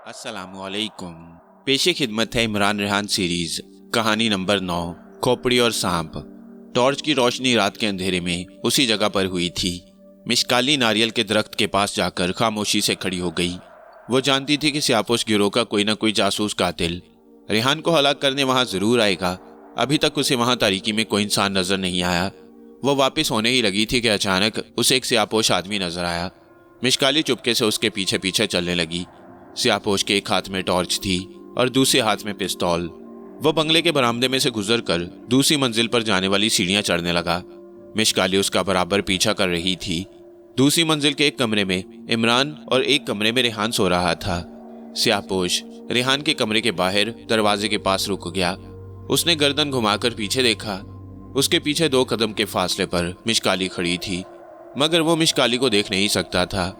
अस्सलामुअलैकुम। पेशे खिदमत है इमरान रेहान सीरीज कहानी नंबर 9, खोपड़ी और सांप। टॉर्च की रोशनी रात के अंधेरे में उसी जगह पर हुई थी। मिशकाली नारियल के दरख्त के पास जाकर खामोशी से खड़ी हो गई। वो जानती थी कि सियापोश गिरोह का कोई न कोई जासूस कातिल रेहान को हलाक करने वहां जरूर आएगा। अभी तक उसे वहां तारीकी में कोई इंसान नजर नहीं आया। वो वापस होने ही लगी थी कि अचानक उसे एक सियापोश आदमी नजर आया। मिशकाली चुपके से उसके पीछे पीछे चलने लगी। सियापोश के एक हाथ में टॉर्च थी और दूसरे हाथ में पिस्तौल। वो बंगले के बरामदे में से गुजरकर दूसरी मंजिल पर जाने वाली सीढ़ियां चढ़ने लगा। मिशकाली उसका बराबर पीछा कर रही थी। दूसरी मंजिल के एक कमरे में इमरान और एक कमरे में रेहान सो रहा था। सियापोश रेहान के कमरे के बाहर दरवाजे के पास रुक गया। उसने गर्दन घुमाकर पीछे देखा। उसके पीछे 2 कदम के फासले पर मिशकाली खड़ी थी, मगर वो मिशकाली को देख नहीं सकता था।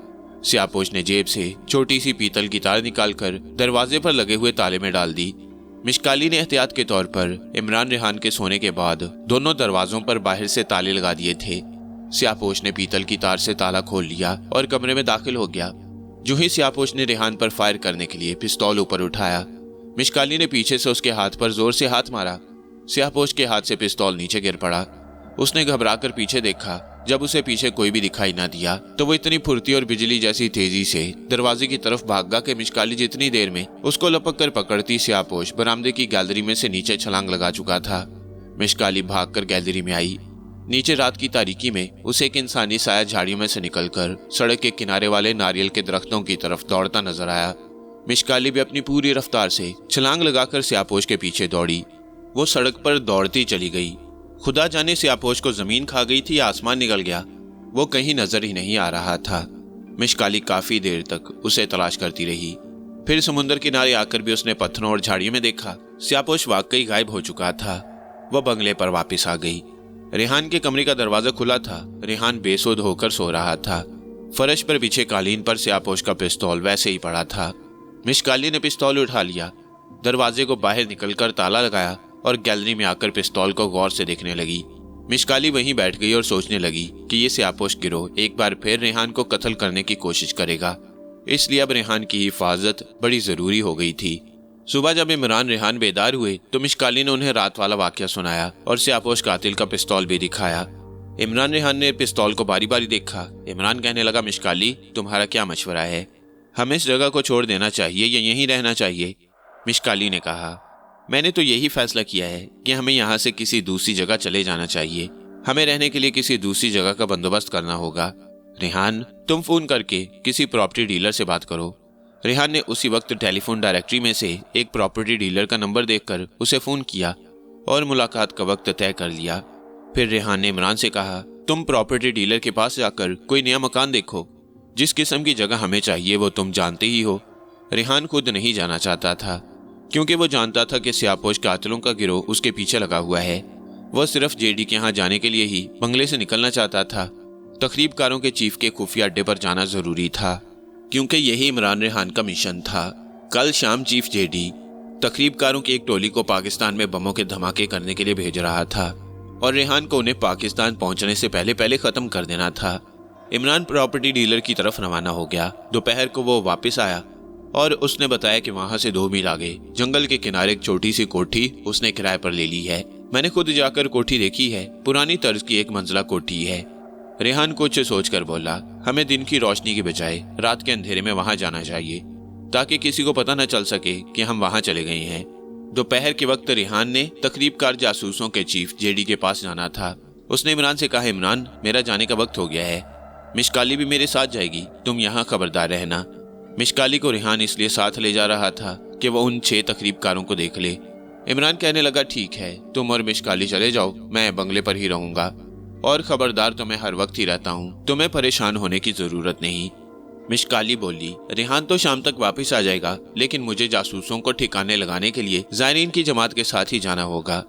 सियापोश ने जेब से छोटी सी पीतल की तार निकालकर दरवाजे पर लगे हुए ताले में डाल दी। मिशकाली ने एहतियात के तौर पर इमरान रेहान के सोने के बाद दोनों दरवाजों पर बाहर से ताले लगा दिए थे। सियापोश ने पीतल की तार से ताला खोल लिया और कमरे में दाखिल हो गया। जो ही सियापोश ने रेहान पर फायर करने के लिए पिस्तौल ऊपर उठाया, मिशकाली ने पीछे से उसके हाथ पर जोर से हाथ मारा। सियापोश के हाथ से पिस्तौल नीचे गिर पड़ा। उसने घबराकर पीछे देखा। जब उसे पीछे कोई भी दिखाई ना दिया तो वो इतनी फुर्ती और बिजली जैसी तेजी से दरवाजे की तरफ भागा कि मिशकाली जितनी देर में उसको लपक कर पकड़ती, सियापोश बरामदे की गैलरी में से नीचे छलांग लगा चुका था। मिशकाली भागकर गैलरी में आई। नीचे रात की तारीकी में उसे एक इंसानी साया झाड़ियों में से निकलकर सड़क के किनारे वाले नारियल के दरख्तों की तरफ दौड़ता नजर आया। मिशकाली भी अपनी पूरी रफ्तार से छलांग लगाकर सियापोश के पीछे दौड़ी। वो सड़क पर दौड़ती चली गई। खुदा जाने सियापोश को जमीन खा गई थी या आसमान निकल गया, वो कहीं नजर ही नहीं आ रहा था। मिशकाली काफी देर तक उसे तलाश करती रही। फिर समुद्र किनारे आकर भी उसने पत्थरों और झाड़ियों में देखा। सियापोश वाकई गायब हो चुका था। वह बंगले पर वापस आ गई। रेहान के कमरे का दरवाजा खुला था। रेहान बेसुध होकर सो रहा था। फर्श पर बिछे कालीन पर सियापोश का पिस्तौल वैसे ही पड़ा था। मिशकाली ने पिस्तौल उठा लिया, दरवाजे को बाहर निकलकर ताला लगाया और गैलरी में आकर पिस्तौल को गौर से देखने लगी। मिशकाली वहीं बैठ गई और सोचने लगी कि ये सियापोश गिरोह एक बार फिर रेहान को कत्ल करने की कोशिश करेगा, इसलिए अब रेहान की हिफाजत बड़ी जरूरी हो गई थी। सुबह जब इमरान रेहान बेदार हुए तो मिशकाली ने उन्हें रात वाला वाकया सुनाया और सियापोश कातिल का पिस्तौल भी दिखाया। इमरान रेहान ने पिस्तौल को बारी बारी देखा। इमरान कहने लगा, मिशकाली तुम्हारा क्या मशवरा है? हमें इस जगह को छोड़ देना चाहिए या यहीं रहना चाहिए? मिशकाली ने कहा, मैंने तो यही फैसला किया है कि हमें यहाँ से किसी दूसरी जगह चले जाना चाहिए। हमें रहने के लिए किसी दूसरी जगह का बंदोबस्त करना होगा। रेहान, तुम फोन करके किसी प्रॉपर्टी डीलर से बात करो। रेहान ने उसी वक्त टेलीफोन डायरेक्टरी में से एक प्रॉपर्टी डीलर का नंबर देखकर उसे फोन किया और मुलाकात का वक्त तय कर लिया। फिर रेहान ने इमरान से कहा, तुम प्रॉपर्टी डीलर के पास जाकर कोई नया मकान देखो। जिस किस्म की जगह हमें चाहिए वो तुम जानते ही हो। रेहान खुद नहीं जाना चाहता था, क्योंकि वो जानता था कि सियापोश कातिलों का गिरोह उसके पीछे लगा हुआ है। वह सिर्फ जेडी के यहाँ जाने के लिए ही बंगले से निकलना चाहता था। तकरीबकारों के चीफ के खुफिया अड्डे पर जाना जरूरी था, क्योंकि यही इमरान रेहान का मिशन था। कल शाम चीफ जेडी तकरीबकारों की एक टोली को पाकिस्तान में बमों के धमाके करने के लिए भेज रहा था और रेहान को उन्हें पाकिस्तान पहुंचने से पहले पहले खत्म कर देना था। इमरान प्रॉपर्टी डीलर की तरफ रवाना हो गया। दोपहर को वो वापस आया और उसने बताया कि वहां से 2 मील आगे जंगल के किनारे एक छोटी सी कोठी उसने किराए पर ले ली है। मैंने खुद जाकर कोठी देखी है। पुरानी तर्ज की 1 मंजिला कोठी है। रेहान कुछ सोचकर बोला, हमें दिन की रोशनी के बजाय रात के अंधेरे में वहां जाना चाहिए, ताकि किसी को पता न चल सके कि हम वहां चले गए हैं। दोपहर के वक्त रेहान ने तकरीबकार जासूसों के चीफ जेडी के पास जाना था। उसने इमरान से कहा, इमरान, मेरा जाने का वक्त हो गया है। मिशकाली भी मेरे साथ जाएगी, तुम यहाँ खबरदार रहना। मिशकाली को रेहान इसलिए साथ ले जा रहा था कि वो उन 6 तकरीबकारों को देख ले। इमरान कहने लगा, ठीक है, तुम और मिशकाली चले जाओ, मैं बंगले पर ही रहूंगा और खबरदार तो मैं हर वक्त ही रहता हूँ, तुम्हें परेशान होने की जरूरत नहीं। मिशकाली बोली, रेहान तो शाम तक वापस आ जाएगा, लेकिन मुझे जासूसों को ठिकाने लगाने के लिए जायरीन की जमात के साथ ही जाना होगा।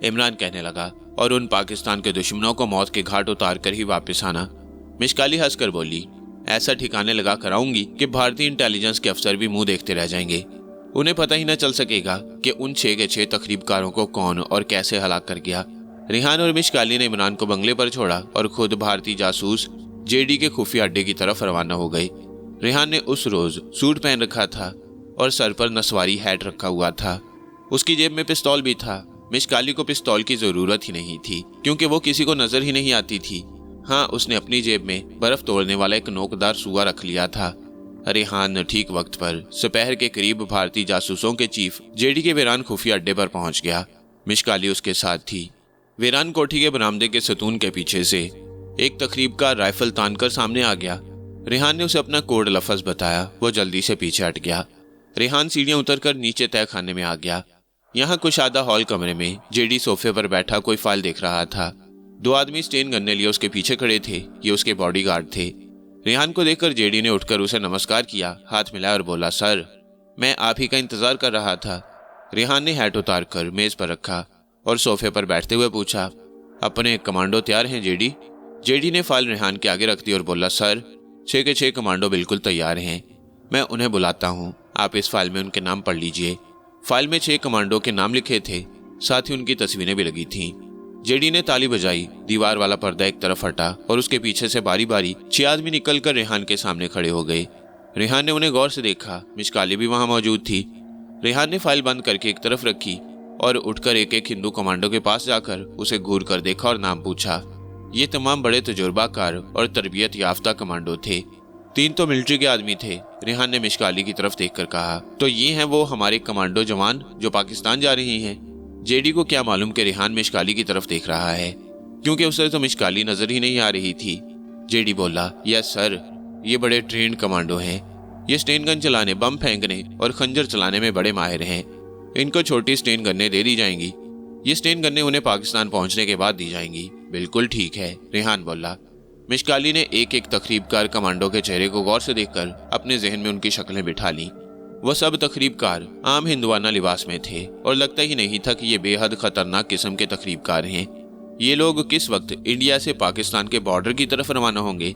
इमरान कहने लगा, और उन पाकिस्तान के दुश्मनों को मौत के घाट उतार कर ही वापस आना। मिशकाली हंसकर बोली, ऐसा ठिकाने लगा कर आऊंगी कि भारतीय इंटेलिजेंस के अफसर भी मुंह देखते रह जाएंगे। उन्हें पता ही न चल सकेगा कि उन 6 के 6 तकरीबकारों को कौन और कैसे हलाक कर गया। रेहान और मिशकाली ने इमरान को बंगले पर छोड़ा और खुद भारतीय जासूस जेडी के खुफिया अड्डे की तरफ रवाना हो गए। रेहान ने उस रोज सूट पहन रखा था और सर पर नसवारी हैट रखा हुआ था। उसकी जेब में पिस्तौल भी था। मिशकाली को पिस्तौल की जरूरत ही नहीं थी क्योंकि वो किसी को नजर ही नहीं आती थी। हाँ, उसने अपनी जेब में बर्फ तोड़ने वाला एक नोकदार सुआ रख लिया था। रेहान ठीक वक्त पर दोपहर के करीब भारतीय जासूसों के चीफ जेडी के वीरान खुफिया अड्डे पर पहुंच गया। मिशकाली उसके साथ थी। वीरान कोठी के बरामदे के सतून के पीछे से एक तकरीबकार राइफल तानकर सामने आ गया। रेहान ने उसे अपना कोड लफ्ज बताया। वो जल्दी से पीछे हट गया। रेहान सीढ़ियां उतरकर नीचे तय खाने में आ गया। यहाँ कुशादा हॉल कमरे में जेडी सोफे पर बैठा कोई फाइल देख रहा था। 2 आदमी स्टेन गन्ने लिए उसके पीछे खड़े थे। ये उसके बॉडीगार्ड थे। रेहान को देखकर जेडी ने उठकर उसे नमस्कार किया, हाथ मिलाया और बोला, सर, मैं आप ही का इंतजार कर रहा था। रेहान ने हैट उतार कर मेज पर रखा और सोफे पर बैठते हुए पूछा, अपने कमांडो तैयार हैं जेडी? जेडी ने फाइल रेहान के आगे रख दी और बोला, सर, 6 के 6 कमांडो बिल्कुल तैयार हैं। मैं उन्हें बुलाता हूँ, आप इस फाइल में उनके नाम पढ़ लीजिए। फाइल में 6 कमांडो के नाम लिखे थे, साथ ही उनकी तस्वीरें भी लगी थीं। जेडी ने ताली बजाई। दीवार वाला पर्दा एक तरफ हटा और उसके पीछे से बारी बारी 6 आदमी निकलकर रेहान के सामने खड़े हो गए। रेहान ने उन्हें गौर से देखा। मिशकाली भी वहां मौजूद थी। रेहान ने फाइल बंद करके एक तरफ रखी और उठकर एक एक हिंदू कमांडो के पास जाकर उसे घूर कर देखा और नाम पूछा। ये तमाम बड़े तजुर्बाकार और तरबियत याफ्ता कमांडो थे। 3 तो मिलिट्री के आदमी थे। रेहान ने मिशकाली की तरफ देखकर कहा, तो ये हैं वो हमारे कमांडो जवान जो पाकिस्तान जा रही हैं। जेडी को क्या मालूम कि रेहान मिशकाली की तरफ देख रहा है, क्योंकि उसे तो मिशकाली नजर ही नहीं आ रही थी। जेडी बोला, यस सर, ये बड़े ट्रेंड कमांडो हैं। ये स्टेन गन चलाने, बम फेंकने और खंजर चलाने में बड़े माहिर हैं। इनको छोटी स्टेन गन्ने दे दी जाएंगी। ये स्टेन गन्ने उन्हें पाकिस्तान पहुंचने के बाद दी जाएंगी। बिल्कुल ठीक है, रेहान बोला। मिशकाली ने एक एक तकरीबकार कमांडो के चेहरे को गौर से देखकर अपने जहन में उनकी शक्लें बिठा ली। वह सब तकरीबकार आम हिंदुआना लिबास में थे और लगता ही नहीं था कि ये बेहद खतरनाक किस्म के तकरीबकार हैं। ये लोग किस वक्त इंडिया से पाकिस्तान के बॉर्डर की तरफ रवाना होंगे?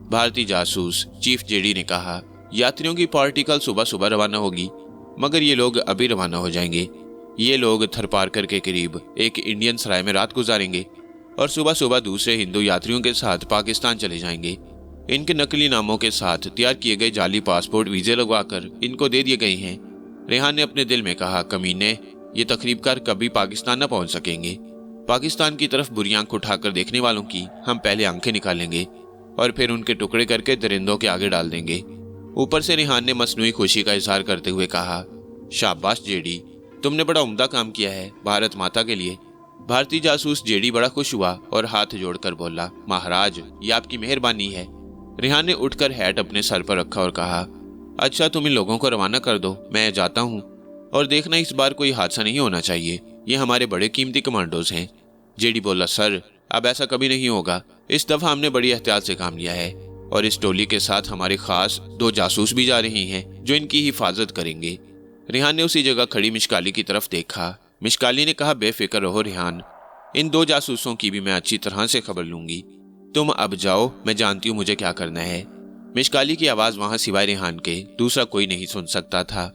भारतीय जासूस चीफ जेडी ने कहा, यात्रियों की पार्टी कल सुबह सुबह रवाना होगी, मगर ये लोग अभी रवाना हो जाएंगे। ये लोग थरपारकर के करीब एक इंडियन सराय में रात गुजारेंगे और सुबह सुबह दूसरे हिंदू यात्रियों के साथ पाकिस्तान चले जाएंगे। इनके नकली नामों के साथ तैयार किए गए जाली पासपोर्ट वीजे लगवाकर इनको दे दिए गए हैं। रेहान ने अपने दिल में कहा, कमीने, ये तकरीबकार कभी पाकिस्तान न पहुंच सकेंगे। पाकिस्तान की तरफ बुरी आंख उठाकर देखने वालों की हम पहले आंखें निकालेंगे और फिर उनके टुकड़े करके दरिंदों के आगे डाल देंगे। ऊपर से रेहान ने मसनूई खुशी का इजहार करते हुए कहा, शाबाश जेडी, तुमने बड़ा उम्दा काम किया है भारत माता के लिए। भारतीय जासूस जेडी बड़ा खुश हुआ और हाथ जोड़कर बोला, महाराज, ये आपकी मेहरबानी है। रेहान ने उठकर हैट अपने सर पर रखा और कहा, अच्छा, तुम इन लोगों को रवाना कर दो, मैं जाता हूँ। और देखना, इस बार कोई हादसा नहीं होना चाहिए। ये हमारे बड़े कीमती कमांडोज हैं। जेडी बोला, सर, अब ऐसा कभी नहीं होगा। इस दफा हमने बड़ी एहतियात से काम लिया है और इस टोली के साथ हमारे खास 2 जासूस भी जा रही हैं जो इनकी हिफाजत करेंगे। रेहान ने उसी जगह खड़ी मिशकाली की तरफ देखा। मिशकाली ने कहा, बेफिक्र रहो रेहान, इन 2 जासूसों की भी मैं अच्छी तरह से खबर लूंगी। तुम अब जाओ, मैं जानती हूँ मुझे क्या करना है। मिशकाली की आवाज वहां सिवाय रेहान के दूसरा कोई नहीं सुन सकता था।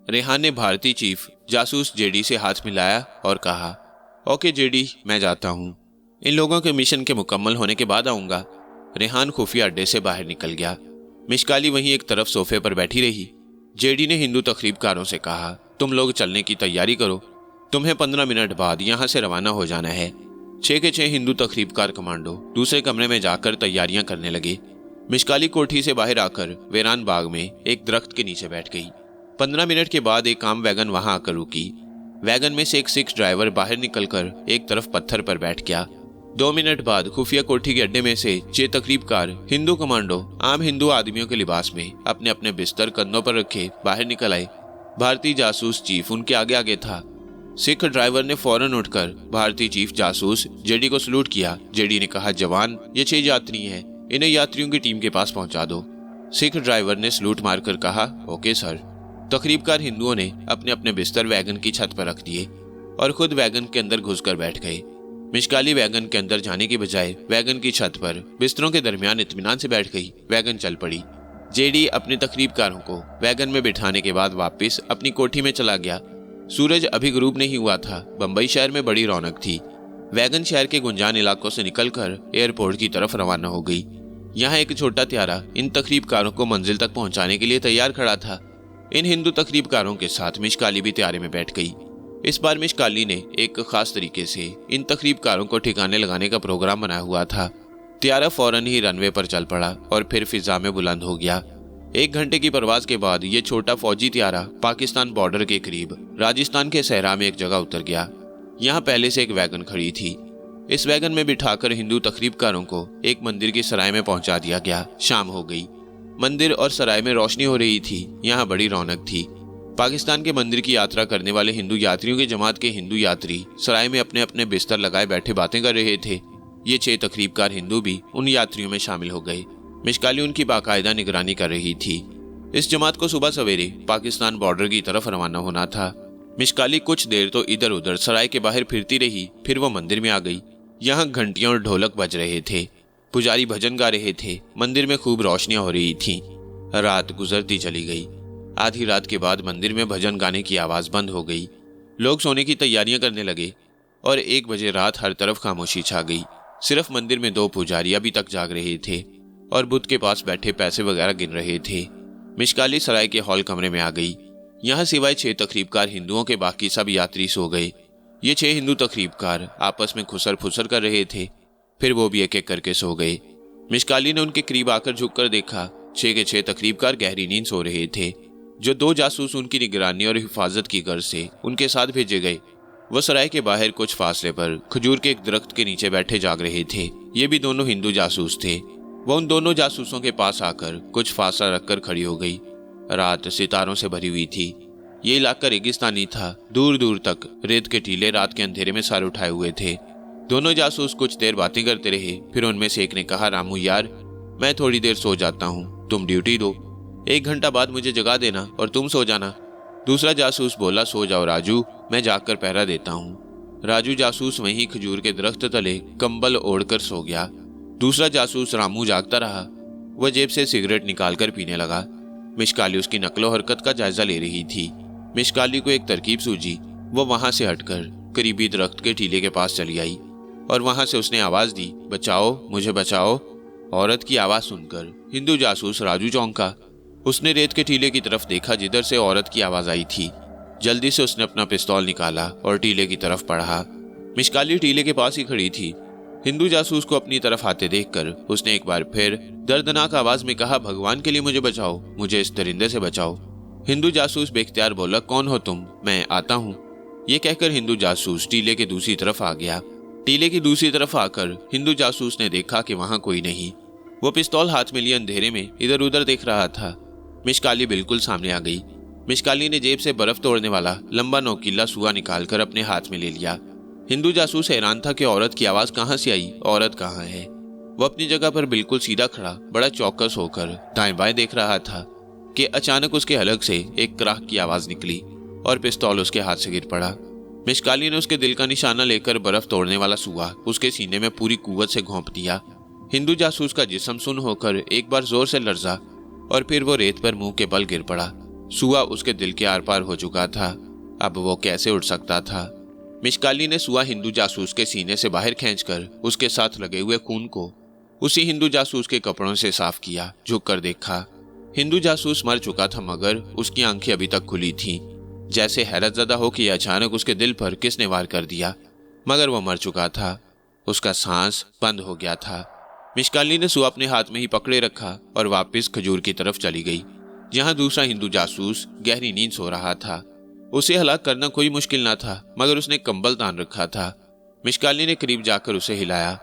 रेहान ने भारतीय चीफ जासूस जेडी से हाथ मिलाया और कहा, ओके जेडी, मैं जाता हूँ। इन लोगों के मिशन के मुकम्मल होने के बाद आऊंगा। रेहान खुफिया अड्डे से बाहर निकल गया। मिशकाली वहीं एक तरफ सोफे पर बैठी रही। जेडी ने हिंदू तकरीबकारों से कहा, तुम लोग चलने की तैयारी करो, तुम्हें 15 मिनट बाद यहाँ से रवाना हो जाना है। 6 के 6 हिंदू तकरीबकार कमांडो दूसरे कमरे में जाकर तैयारियां करने लगे। मिशकाली कोठी से बाहर आकर वीरान बाग में एक दरख्त के नीचे बैठ गई। 15 मिनट के बाद एक आम वैगन वहां आकर रुकी। वैगन में से एक सिख ड्राइवर बाहर निकलकर एक तरफ पत्थर पर बैठ गया। 2 मिनट बाद खुफिया कोठी के अड्डे में से 6 तकरीबकार हिंदू कमांडो आम हिंदू आदमियों के लिबास में अपने अपने बिस्तर कंधों पर रखे बाहर निकल आए। भारतीय जासूस चीफ उनके आगे आगे था। सिख ड्राइवर ने फौरन उठकर भारतीय चीफ जासूस जेडी को सलूट किया। जेडी ने कहा, जवान, ये 6 यात्री हैं, इन्हें यात्रियों की टीम के पास पहुंचा दो। सिख ड्राइवर ने सलूट मारकर कहा, ओके सर। तकरीबकार हिंदुओं ने अपने अपने बिस्तर वैगन की छत पर रख दिए और खुद वैगन के अंदर घुसकर बैठ गए। मिशकाली वैगन के अंदर जाने की बजाय वैगन की छत पर बिस्तरों के दरमियान इत्मीनान से बैठ गई। वैगन चल पड़ी। जेडी अपने तकरीबकारों को वैगन में बिठाने के बाद वापस अपनी कोठी में चला गया। सूरज अभी गुरूब नहीं हुआ था। बंबई शहर में बड़ी रौनक थी। वैगन शहर के गुंजान इलाकों से निकलकर एयरपोर्ट की तरफ रवाना हो गई। यहाँ एक छोटा त्यारा इन तकरीबकारों को मंजिल तक पहुंचाने के लिए तैयार खड़ा था। इन हिंदू तकरीबकारों के साथ मिशकाली भी त्यारे में बैठ गई। इस बार मिशकाली ने एक खास तरीके से इन तकरीबकारों को ठिकाने लगाने का प्रोग्राम बनाया हुआ था। त्यारा फौरन ही रनवे पर चल पड़ा और फिर फिजा में बुलंद हो गया। 1 घंटे की परवाज के बाद ये छोटा फौजी त्यारा पाकिस्तान बॉर्डर के करीब राजस्थान के सहरा में एक जगह उतर गया। यहाँ पहले से एक वैगन खड़ी थी। इस वैगन में बिठाकर हिंदू तकरीबकारों को एक मंदिर की सराय में पहुंचा दिया गया। शाम हो गई। मंदिर और सराय में रोशनी हो रही थी। यहाँ बड़ी रौनक थी। पाकिस्तान के मंदिर की यात्रा करने वाले हिंदू यात्रियों की जमात के हिंदू यात्री सराय में अपने अपने बिस्तर लगाए बैठे बातें कर रहे थे। ये 6 तकरीबकार हिंदू भी उन यात्रियों में शामिल हो गए। मिशकाली उनकी बाकायदा निगरानी कर रही थी। इस जमात को सुबह सवेरे पाकिस्तान बॉर्डर की तरफ रवाना होना था। मिशकाली कुछ देर तो इधर उधर सराय के बाहर फिरती रही, फिर वो मंदिर में आ गई। यहाँ घंटियां और ढोलक बज रहे थे। पुजारी भजन गा रहे थे। मंदिर में खूब रोशनियां हो रही थीं। रात गुजरती चली गई। आधी रात के बाद मंदिर में भजन गाने की आवाज बंद हो गई। लोग सोने की तैयारियां करने लगे और 1 बजे रात हर तरफ खामोशी छा गई। सिर्फ मंदिर में 2 पुजारी अभी तक जाग रहे थे और बुद्ध के पास बैठे पैसे वगैरह गिन रहे थे। मिशकाली सराय के हॉल कमरे में आ गई। यहाँ सिवाय 6 तकरीबकार हिंदुओं के बाकी सब यात्री सो गए। ये 6 हिंदू तकरीबकार आपस में खुसर फुसर कर रहे थे। फिर वो भी एक एक करके सो गए। मिशकाली ने उनके करीब आकर झुककर देखा। 6 के 6 तकरीबकार गहरी नींद सो रहे थे। जो 2 जासूस उनकी निगरानी और हिफाजत की गर्ज से उनके साथ भेजे गए, वो सराय के बाहर कुछ फासले पर खजूर के एक दरख्त के नीचे बैठे जाग रहे थे। ये भी दोनों हिंदू जासूस थे। वो उन दोनों जासूसों के पास आकर कुछ फासला रखकर खड़ी हो गई। रात सितारों से भरी हुई थी। ये इलाका रेगिस्तानी था। दूर दूर तक रेत के टीले रात के अंधेरे में सर उठाए हुए थे। दोनों जासूस कुछ देर बातें करते रहे। फिर उनमें से एक ने कहा, रामू यार, मैं थोड़ी देर सो जाता हूँ, तुम ड्यूटी दो। 1 घंटा बाद मुझे जगा देना और तुम सो जाना। दूसरा जासूस बोला, सो जाओ राजू, मैं जागकर पहरा देता हूँ। राजू जासूस वहीं खजूर के दरख्त तले कंबल ओढ़कर सो गया। दूसरा जासूस रामू जागता रहा। वह जेब से सिगरेट निकालकर पीने लगा। मिशकाली उसकी नकलो हरकत का जायजा ले रही थी। मिशकाली को एक तरकीब सूझी। वो वहां से हटकर करीबी दरख्त के टीले के पास चली आई और वहां से उसने आवाज दी, बचाओ, मुझे बचाओ। औरत की आवाज सुनकर हिंदू जासूस राजू चौंका। उसने रेत के टीले की तरफ देखा जिधर से औरत की आवाज आई थी। जल्दी से उसने अपना पिस्तौल निकाला और टीले की तरफ बढ़ा। मिशकाली टीले के पास ही खड़ी थी। हिंदू जासूस को अपनी तरफ आते देखकर उसने एक बार फिर दर्दनाक आवाज में कहा, भगवान के लिए मुझे बचाओ, मुझे इस दरिंदे से बचाओ। हिंदू जासूस बेख्तियार बोला, कौन हो तुम? मैं आता हूँ। ये कहकर हिंदू जासूस टीले के दूसरी तरफ आ गया। टीले की दूसरी तरफ आकर हिंदू जासूस ने देखा कि वहां कोई नहीं। वो पिस्तौल हाथ में लिए अंधेरे में इधर उधर देख रहा था। मिशकाली बिल्कुल सामने आ गई। मिशकाली ने जेब से बर्फ तोड़ने वाला लंबा नोकीला सुआ निकालकर अपने हाथ में ले लिया। हिंदू जासूस हैरान था कि औरत की आवाज कहाँ से आई, औरत कहाँ है। वो अपनी जगह पर बिल्कुल सीधा खड़ा बड़ा चौकस होकर दाएं बाएं देख रहा था कि अचानक उसके हलक से एक कराह की आवाज निकली और पिस्तौल उसके हाथ से गिर पड़ा। मिशकाली ने उसके दिल का निशाना लेकर बर्फ तोड़ने वाला सुआ उसके सीने में पूरी कुव्वत से घोंप दिया। हिंदू जासूस का जिस्म सुन्न होकर एक बार जोर से लर्जा और फिर वो रेत पर मुंह के बल गिर पड़ा। सुआ उसके दिल के आर पार हो चुका था। अब वो कैसे उठ सकता था। मिशकाली ने सुआ हिंदू जासूस के सीने से बाहर खींचकर उसके साथ लगे हुए खून को उसी हिंदू जासूस के कपड़ों से साफ किया। झुककर देखा, हिंदू जासूस मर चुका था मगर उसकी आंखें अभी तक खुली थीं। जैसे हैरतजदा हो कि अचानक उसके दिल पर किसने वार कर दिया, मगर वो मर चुका था। उसका सांस बंद हो गया था। मिशकाली ने सुआ अपने हाथ में ही पकड़े रखा और वापस खजूर की तरफ चली गई, जहां दूसरा हिंदू जासूस गहरी नींद सो रहा था। उसे हलाक करना कोई मुश्किल न था, मगर उसने कंबल तान रखा था। मिशकाली ने करीब जाकर उसे हिलाया।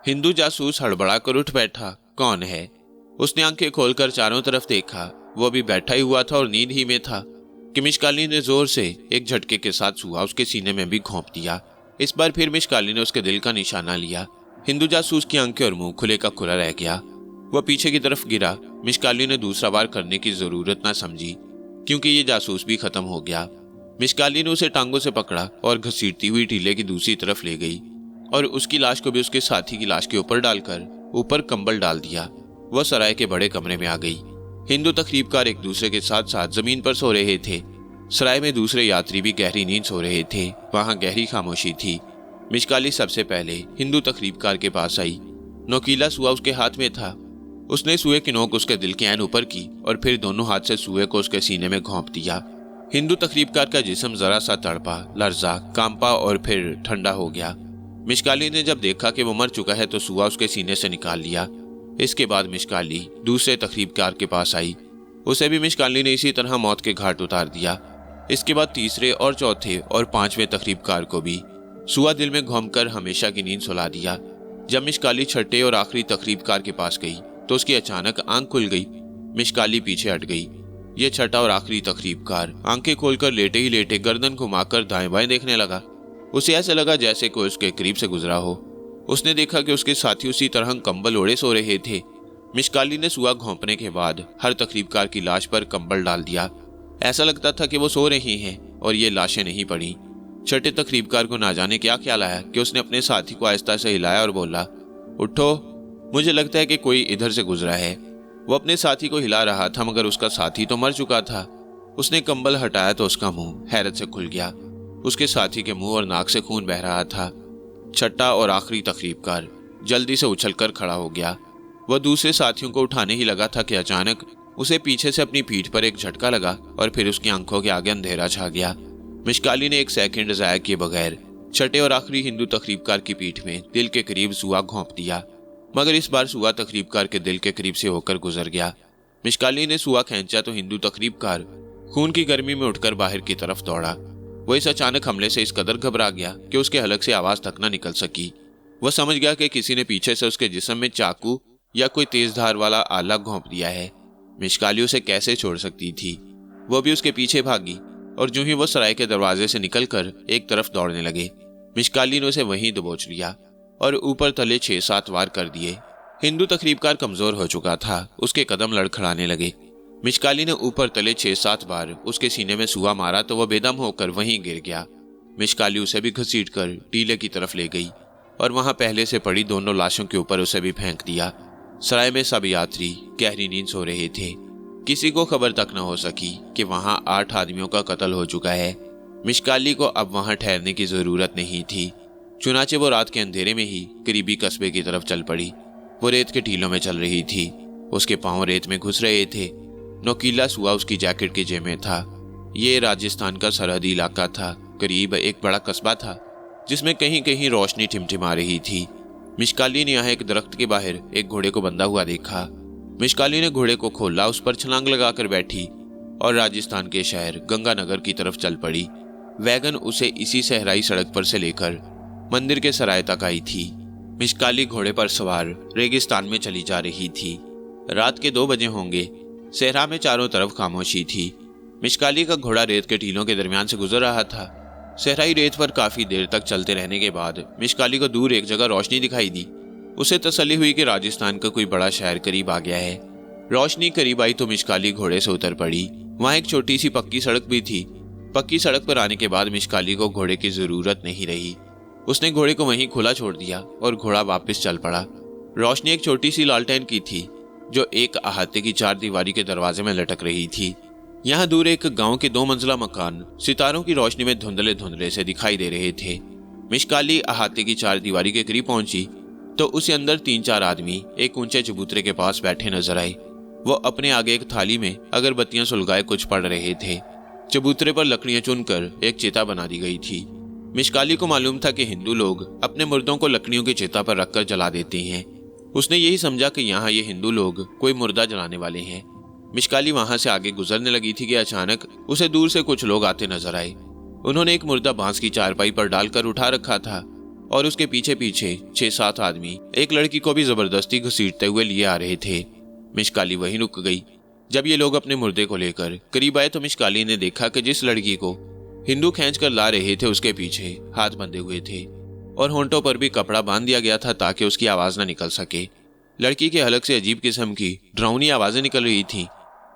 हिंदू जासूस हड़बड़ाकर उठ बैठा। कौन है? उसने आंखें खोलकर चारों तरफ देखा। वो भी बैठा ही हुआ था और नींद ही में था कि मिशकाली ने जोर से एक झटके के साथ सुआ उसके सीने में भी घोंप दिया। इस बार फिर मिशकाली ने उसके दिल का निशाना लिया। हिंदू जासूस की आंखें और मुंह खुले का खुला रह गया। वह पीछे की तरफ गिरा। मिशकाली ने दूसरा वार करने की जरूरत ना समझी क्योंकि ये जासूस भी खत्म हो गया। मिशकाली ने उसे टांगों से पकड़ा और घसीटती हुई टीले की दूसरी तरफ ले गई और उसकी लाश को भी उसके साथी की लाश के ऊपर डालकर ऊपर कंबल डाल दिया। वह सराय के बड़े कमरे में आ गई। हिंदू तकरीबकार एक दूसरे के साथ साथ जमीन पर सो रहे थे। सराय में दूसरे यात्री भी गहरी नींद सो रहे थे। वहां गहरी खामोशी थी। मिशकाली सबसे पहले हिंदू तकरीबकार के पास आई। नोकीला सुआ उसके हाथ में था। उसने सुए की नोक उसके दिल के ऐन ऊपर की और फिर दोनों हाथ से सुए को उसके सीने में घोंप दिया। हिंदू तकरीबकार का जिस्म जरा सा तड़पा, लर्जा, कांपा और फिर ठंडा हो गया। मिशकाली ने जब देखा कि वो मर चुका है तो सुआ उसके सीने से निकाल लिया। इसके बाद मिशकाली दूसरे तकरीबकार के पास आई। उसे भी मिशकाली ने इसी तरह मौत के घाट उतार दिया। इसके बाद तीसरे और चौथे और पांचवें तकरीबकार को भी सुआ दिल में घोंपकर हमेशा की नींद सुला दिया। जब मिशकाली छठे और आखिरी तकरीबकार के पास गई तो उसकी अचानक आंख खुल गई। मिशकाली पीछे हट गई। ये छठा और आखिरी तकरीबकार आंखें खोलकर लेटे ही लेटे गर्दन घुमाकर दाएं बाएं देखने लगा। उसे ऐसा लगा जैसे कोई उसके करीब से गुजरा हो। उसने देखा कि उसके साथी उसी तरह कंबल ओढ़े सो रहे थे। मिशकाली ने सुआ घोंपने के बाद हर तकरीबकार की लाश पर कंबल डाल दिया। ऐसा लगता था कि वो सो रही हैं और ये लाशें नहीं पड़ी। छठे तकरीबकार को ना जाने क्या ख्याल आया कि उसने अपने साथी को आहिस्ता से हिलाया और बोला, उठो, मुझे लगता है कि कोई इधर से गुजरा है। वो अपने साथी को हिला रहा था मगर उसका साथी तो मर चुका था। उसने कंबल हटाया तो उसका मुंह हैरत से खुल गया। उसके साथी के मुंह और नाक से खून बह रहा था। छठा और आखिरी तकरीबकार जल्दी से उछलकर खड़ा हो गया। वह दूसरे साथियों को उठाने ही लगा था कि अचानक उसे पीछे से अपनी पीठ पर एक झटका लगा और फिर उसकी आंखों के आगे अंधेरा छा गया। मिशकाली ने एक सेकंड ज़ाया किए बगैर छठे और आखिरी हिंदू तकरीबकार की पीठ में दिल के करीब सुआ घोंप दिया, मगर इस बार सुआ तकरीबकार के दिल के करीब से होकर गुजर गया। मिशकाली ने सुआ खींचा तो हिंदू तकरीबकार खून की गर्मी में उठकर बाहर की तरफ दौड़ा। वह इस अचानक हमले से इस कदर घबरा गया कि उसके हलक से आवाज तक न निकल सकी। वह समझ गया कि किसी ने पीछे से उसके जिस्म में चाकू या कोई तेज धार वाला आला घोंप दिया है। मिशकाली उसे कैसे छोड़ सकती थी। वह भी उसके पीछे भागी और जो ही वो सराय के दरवाजे से निकलकर एक तरफ दौड़ने लगे, मिशकाली ने उसे वहीं दबोच लिया और ऊपर तले 6-7 वार कर दिए। हिंदू तकरीबकार कमजोर हो चुका था। उसके कदम लड़खड़ाने लगे। मिशकाली ने ऊपर तले 6-7 बार उसके सीने में सुआ मारा तो वह बेदम होकर वहीं गिर गया। मिशकाली उसे भी घसीटकर टीले की तरफ ले गई और वहां पहले से पड़ी दोनों लाशों के ऊपर उसे भी फेंक दिया। सराय में सब यात्री गहरी नींद सो रहे थे। किसी को खबर तक न हो सकी कि वहां 8 आदमियों का कत्ल हो चुका है। मिशकाली को अब वहां ठहरने की जरूरत नहीं थी। चुनाचे वो रात के अंधेरे में ही करीबी कस्बे की तरफ चल पड़ी। वो रेत के टीलों में चल रही थी। उसके पांव रेत में घुस रहे थे। नोकीला सुआ उसकी जैकेट के जेब में था। ये राजस्थान का सरहदी इलाका था। करीब एक बड़ा कस्बा था जिसमें कहीं कहीं रोशनी टिमटिमा रही थी। मिशकाली ने यहाँ एक दरख्त के बाहर एक घोड़े को बंधा हुआ देखा। मिशकाली ने घोड़े को खोला, उस पर छलांग लगाकर बैठी और राजस्थान के शहर गंगानगर की तरफ चल पड़ी। वैगन उसे इसी सहराई सड़क पर से लेकर मंदिर के सराय तक आई थी। मिशकाली घोड़े पर सवार रेगिस्तान में चली जा रही थी। रात के 2 बजे होंगे। सहरा में चारों तरफ खामोशी थी। मिशकाली का घोड़ा रेत के टीलों के दरमियान से गुजर रहा था। सहराई रेत पर काफी देर तक चलते रहने के बाद मिशकाली को दूर एक जगह रोशनी दिखाई दी। उसे तसल्ली हुई कि राजस्थान का कोई बड़ा शहर करीब आ गया है। रोशनी करीब आई तो मिशकाली घोड़े से उतर पड़ी। वहां एक छोटी सी पक्की सड़क भी थी। पक्की सड़क पर आने के बाद मिशकाली को घोड़े की जरूरत नहीं रही। उसने घोड़े को वहीं खुला छोड़ दिया और घोड़ा वापस चल पड़ा। रोशनी एक छोटी सी लालटेन की थी जो एक अहाते की 4 दीवारी के दरवाजे में लटक रही थी। यहाँ दूर एक गांव के 2 मंजिला मकान सितारों की रोशनी में धुंधले धुंधले से दिखाई दे रहे थे। मिशकाली अहाते की 4 दीवारी के करीब पहुंची तो उसे अंदर 3-4 आदमी एक ऊंचे चबूतरे के पास बैठे नजर आए। वो अपने आगे एक थाली में अगरबत्तियां सुलगाए कुछ पढ़ रहे थे। चबूतरे पर लकड़ियां चुनकर एक चिता बना दी गई थी। मिशकाली को मालूम था कि हिंदू लोग अपने मुर्दों को लकड़ियों की चिता पर रखकर जला देते हैं। उसने यही समझा कि यहाँ ये हिंदू लोग कोई मुर्दा जलाने वाले हैं। मिशकाली वहां से आगे गुजरने लगी थी कि अचानक उसे दूर से कुछ लोग आते नजर आए। उन्होंने एक मुर्दा बांस की चारपाई पर डालकर उठा रखा था और उसके पीछे पीछे 6-7 आदमी एक लड़की को भी जबरदस्ती घसीटते हुए लिए आ रहे थे। मिशकाली वहीं रुक गई। जब ये लोग अपने मुर्दे को लेकर करीब आए तो मिशकाली ने देखा कि जिस लड़की को हिंदू खींच कर ला रहे थे उसके पीछे हाथ बंधे हुए थे और होंठों पर भी कपड़ा बांध दिया गया था ताकि उसकी आवाज न निकल सके। लड़की के हलक से अजीब किस्म की डरावनी आवाजें निकल रही थी।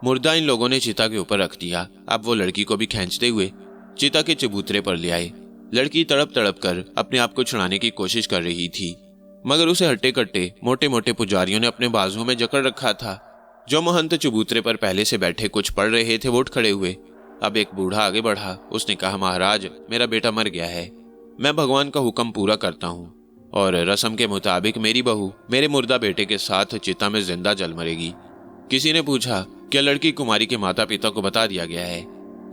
मुर्दा इन लोगों ने चिता के ऊपर रख दिया। अब वो लड़की को भी खींचते हुए चिता के चबूतरे पर ले आए। लड़की तड़प तड़प कर अपने आप को छुड़ाने की कोशिश कर रही थी मगर उसे हट्टे कट्टे मोटे मोटे पुजारियों ने अपने बाजुओं में जकड़ रखा था। जो महंत चबूतरे पर पहले से बैठे कुछ पढ़ रहे थे वो उठ खड़े हुए। अब एक बूढ़ा आगे बढ़ा। उसने कहा, महाराज, मेरा बेटा मर गया है। मैं भगवान का हुक्म पूरा करता हूँ। और रस्म के मुताबिक मेरी बहू मेरे मुर्दा बेटे के साथ चिता में जिंदा जल मरेगी। किसी ने पूछा, क्या लड़की कुमारी के माता पिता को बता दिया गया है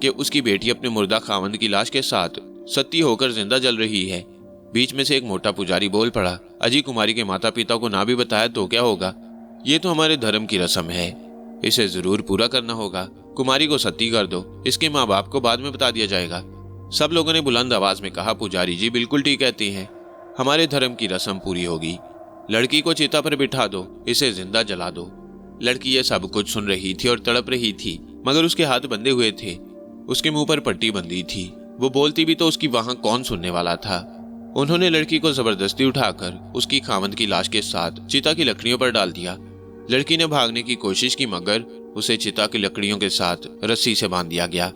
कि उसकी बेटी अपने मुर्दा खावंद की लाश के साथ सती होकर जिंदा जल रही है? बीच में से एक मोटा पुजारी बोल पड़ा, अजी कुमारी के माता पिता को ना भी बताया तो क्या होगा, ये तो हमारे धर्म की रस्म है, इसे जरूर पूरा करना होगा। कुमारी को सती कर दो, इसके माँ बाप को बाद में बता दिया जाएगा। सब लोगों ने बुलंद आवाज में कहा, पुजारी जी बिल्कुल ठीक कहती हैं, हमारे धर्म की रस्म पूरी होगी। लड़की को चिता पर बिठा दो, इसे जिंदा जला दो। लड़की ये सब कुछ सुन रही थी और तड़प रही थी, मगर उसके हाथ बंधे हुए थे, उसके मुंह पर पट्टी बंधी थी। वो बोलती भी तो उसकी वहां कौन सुनने वाला था। उन्होंने लड़की को जबरदस्ती उठाकर उसकी खावंद की लाश के साथ चिता की लकड़ियों पर डाल दिया। लड़की ने भागने की कोशिश की, मगर उसे चिता की लकड़ियों के साथ रस्सी से बांध दिया गया।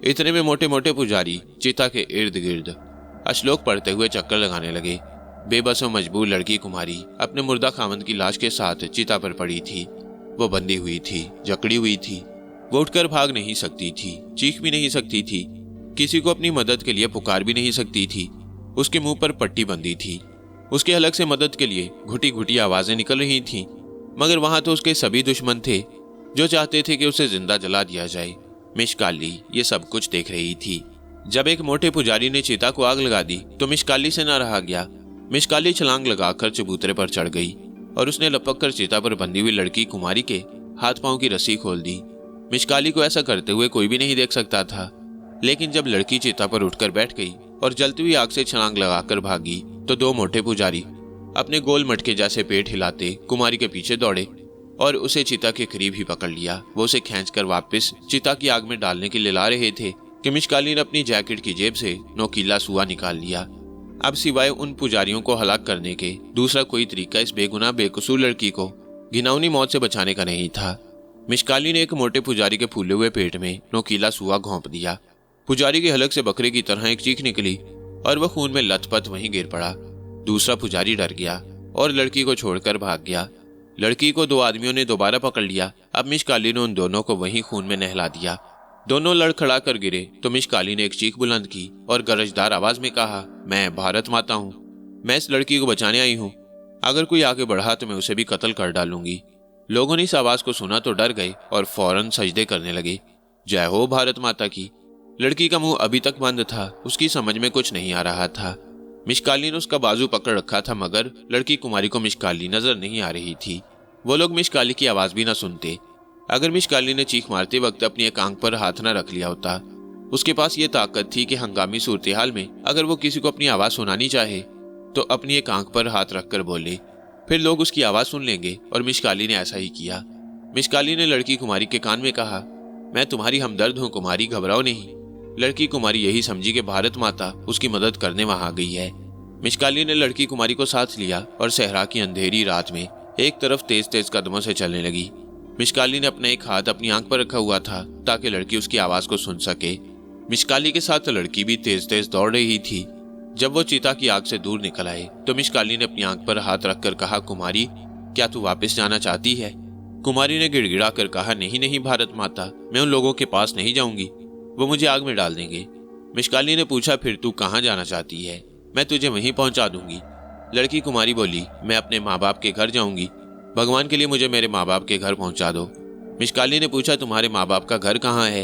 इतने में मोटे मोटे पुजारी चिता के इर्द गिर्द अश्लोक पढ़ते हुए चक्कर लगाने लगे। बेबस और मजबूर लड़की कुमारी अपने मुर्दा खावंद की लाश के साथ चिता पर पड़ी थी। वो बंधी हुई थी, जकड़ी हुई थी। वो उठकर भाग नहीं सकती थी, चीख भी नहीं सकती थी, किसी को अपनी मदद के लिए पुकार भी नहीं सकती थी। उसके मुंह पर पट्टी बंधी थी। उसके हलक से मदद के लिए घुटी घुटी आवाजें निकल रही थीं, मगर वहां तो उसके सभी दुश्मन थे जो चाहते थे कि उसे जिंदा जला दिया जाए। मिशकाली ये सब कुछ देख रही थी। जब एक मोटे पुजारी ने चिता को आग लगा दी तो मिशकाली से न रहा गया। मिशकाली छलांग लगाकर चबूतरे पर चढ़ गई और उसने लपक कर चिता पर बंधी हुई लड़की कुमारी के हाथ पांव की रस्सी खोल दी। मिशकाली को ऐसा करते हुए कोई भी नहीं देख सकता था, लेकिन जब लड़की चिता पर उठकर बैठ गई और जलती हुई आग से छलांग लगाकर भागी तो दो मोटे पुजारी अपने गोल मटके जैसे पेट हिलाते कुमारी के पीछे दौड़े और उसे चिता के करीब ही पकड़ लिया। वो उसे खींचकर वापस चिता की आग में डालने के लिए ला रहे थे कि मिशकाली ने अपनी जैकेट की जेब से नोकीला सुआ निकाल लिया। अब सिवाय उन पुजारियों को हलाक करने के दूसरा कोई तरीका इस बेगुनाह बेकसूर लड़की को घिनौनी मौत से बचाने का नहीं था। मिशकाली ने एक मोटे पुजारी के फूले हुए पेट में नोकीला सुआ घोंप दिया। पुजारी के हलक से बकरे की तरह एक चीख निकली और वह खून में लथपथ वहीं गिर पड़ा। दूसरा पुजारी डर गया और लड़की को छोड़कर भाग गया। लड़की को दो आदमियों ने दोबारा पकड़ लिया। अब मिशकाली ने उन दोनों को वहीं खून में नहला दिया। दोनों लड़खड़ा कर गिरे तो मिशकाली ने एक चीख बुलंद की और गरजदार आवाज में कहा, मैं भारत माता हूँ, मैं इस लड़की को बचाने आई हूँ। अगर कोई आगे बढ़ा तो मैं उसे भी कत्ल कर डालूंगी। लोगों ने इस आवाज को सुना तो डर गए और फौरन सजदे करने लगे। जय हो भारत माता की। लड़की का मुंह अभी तक बंद था, उसकी समझ में कुछ नहीं आ रहा था। मिशकाली ने उसका बाजू पकड़ रखा था, मगर लड़की कुमारी को मिशकाली नजर नहीं आ रही थी। वो लोग मिशकाली की आवाज भी न सुनते। अगर मिशकाली ने चीख मारते वक्त अपनी एक आंख पर हाथ न रख लिया होता, उसके पास ये ताकत थी कि हंगामी सूरत-ए-हाल में अगर वो किसी को अपनी आवाज सुनानी चाहे तो अपनी एक आंख पर हाथ रखकर बोले, फिर लोग उसकी आवाज सुन लेंगे। और मिशकाली ने ऐसा ही किया। मिशकाली ने लड़की कुमारी के कान में कहा, मैं तुम्हारी हमदर्द हूँ कुमारी, घबराओ नहीं। लड़की कुमारी यही समझी कि भारत माता उसकी मदद करने वहां आ गई है। मिशकाली ने लड़की कुमारी को साथ लिया और सहरा की अंधेरी रात में एक तरफ तेज तेज कदमों से चलने लगी। मिशकाली ने अपना एक हाथ अपनी आंख पर रखा हुआ था ताकि लड़की उसकी आवाज को सुन सके। मिशकाली के साथ लड़की भी तेज तेज दौड़ रही थी। जब वो चिता की आग से दूर निकल आए तो मिशकाली ने अपनी आंख पर हाथ रखकर कहा, कुमारी क्या तू वापस जाना चाहती है? कुमारी ने गिड़गिड़ा कर कहा, नहीं नहीं भारत माता, मैं उन लोगों के पास नहीं जाऊंगी, वो मुझे आग में डाल देंगे। मिशकाली ने पूछा, फिर तू कहाँ जाना चाहती है? मैं तुझे वहीं पहुंचा दूंगी। लड़की कुमारी बोली, मैं अपने माँ बाप के घर जाऊंगी, भगवान के लिए मुझे मेरे माँ बाप के घर पहुंचा दो। मिशकाली ने पूछा, तुम्हारे माँ बाप का घर कहाँ है?